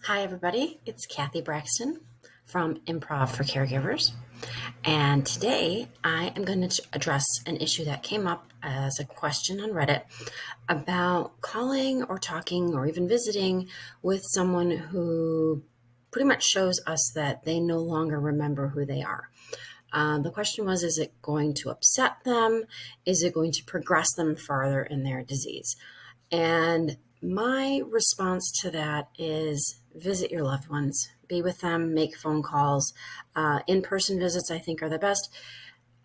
Hi, everybody. It's Kathy Braxton from Improv for Caregivers. And today I am going to address an issue that came up as a question on Reddit about calling or talking or even visiting with someone who pretty much shows us that they no longer remember who they are. The question was, is it going to upset them? Is it going to progress them farther in their disease? And my response to that is visit your loved ones, be with them, make phone calls. In-person visits, I think, are the best.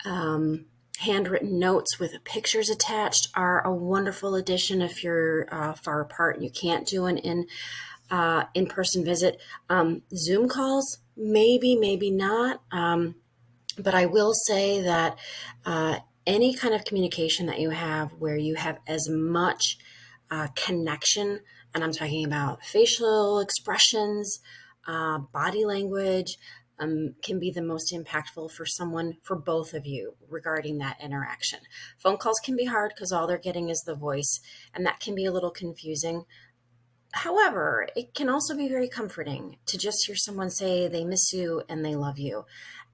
Handwritten notes with pictures attached are a wonderful addition if you're far apart and you can't do an in-person visit. Zoom calls, maybe not. But I will say that any kind of communication that you have where you have as much connection, and I'm talking about facial expressions, body language, can be the most impactful for someone, for both of you, regarding that interaction. Phone calls can be hard because all they're getting is the voice, and that can be a little confusing. However, it can also be very comforting to just hear someone say they miss you and they love you.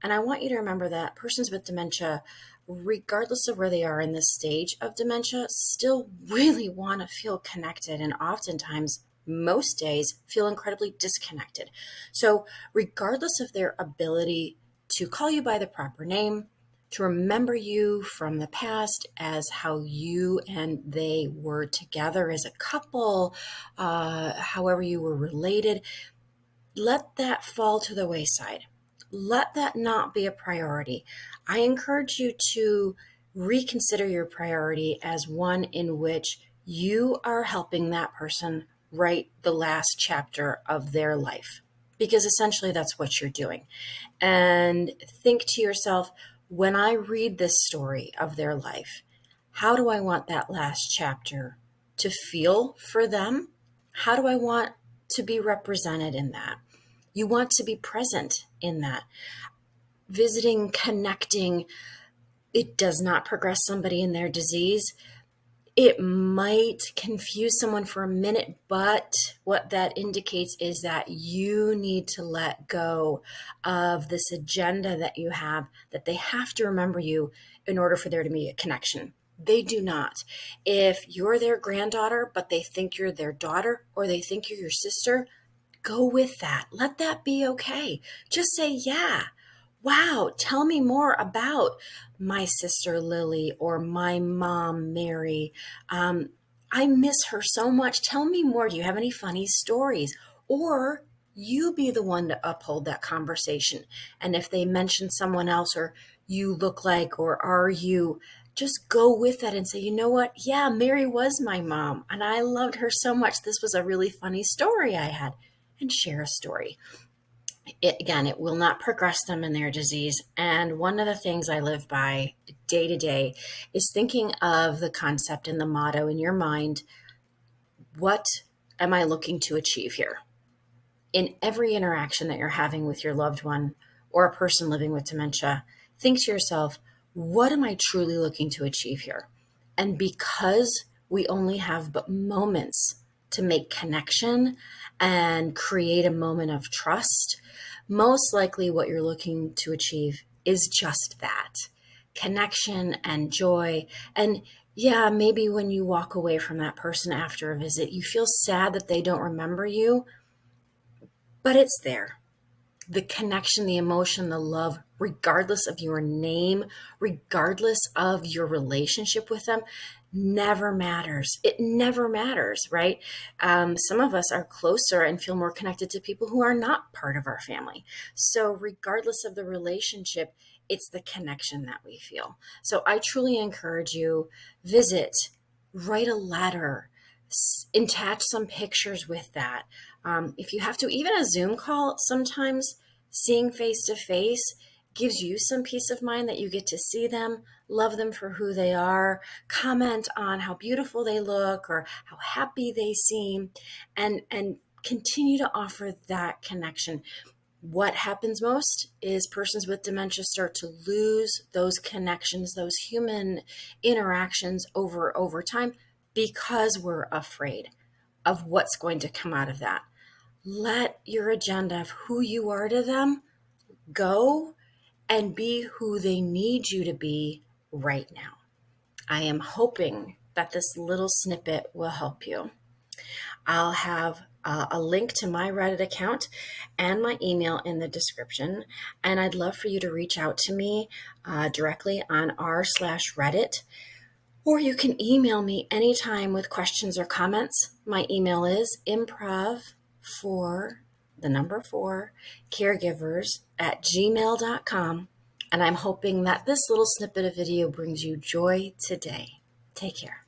And I want you to remember that persons with dementia, regardless of where they are in this stage of dementia, still really want to feel connected, and oftentimes, most days, feel incredibly disconnected. So, regardless of their ability to call you by the proper name, to remember you from the past as how you and they were together as a couple, however you were related, let that fall to the wayside. Let that not be a priority. I encourage you to reconsider your priority as one in which you are helping that person write the last chapter of their life, because essentially that's what you're doing. And think to yourself, when I read this story of their life, how do I want that last chapter to feel for them? How do I want to be represented in that? You want to be present in that. Visiting, connecting, it does not progress somebody in their disease. It might confuse someone for a minute, but what that indicates is that you need to let go of this agenda that you have, that they have to remember you in order for there to be a connection. They do not. If you're their granddaughter, but they think you're their daughter, or they think you're your sister, go with that. Let that be okay. Just say, yeah, wow, tell me more about my sister Lily or my mom Mary. I miss her so much. Tell me more. Do you have any funny stories? Or you be the one to uphold that conversation. And if they mention someone else, or you look like, or are you, just go with that and say, you know what? Yeah, Mary was my mom, and I loved her so much. This was a really funny story I had. And share a story. It will not progress them in their disease. And one of the things I live by day to day is thinking of the concept and the motto in your mind. What am I looking to achieve here? In every interaction that you're having with your loved one or a person living with dementia, think to yourself, what am I truly looking to achieve here? And because we only have but moments to make connection and create a moment of trust, most likely what you're looking to achieve is just that connection and joy. And yeah, maybe when you walk away from that person after a visit, you feel sad that they don't remember you, but it's there. The connection, the emotion, the love, regardless of your name, regardless of your relationship with them, never matters. It never matters, right? Some of us are closer and feel more connected to people who are not part of our family. So, regardless of the relationship, it's the connection that we feel. So, I truly encourage you, visit, write a letter, attach some pictures with that. If you have to, even a Zoom call, sometimes seeing face to face gives you some peace of mind that you get to see them, love them for who they are, comment on how beautiful they look or how happy they seem, and continue to offer that connection. What happens most is persons with dementia start to lose those connections, those human interactions over time, because we're afraid of what's going to come out of that. Let your agenda of who you are to them go and be who they need you to be right now. I am hoping that this little snippet will help you. I'll have a link to my Reddit account and my email in the description. And I'd love for you to reach out to me directly on r/Reddit, or you can email me anytime with questions or comments. My email is improv4caregivers@gmail.com. And I'm hoping that this little snippet of video brings you joy today. Take care.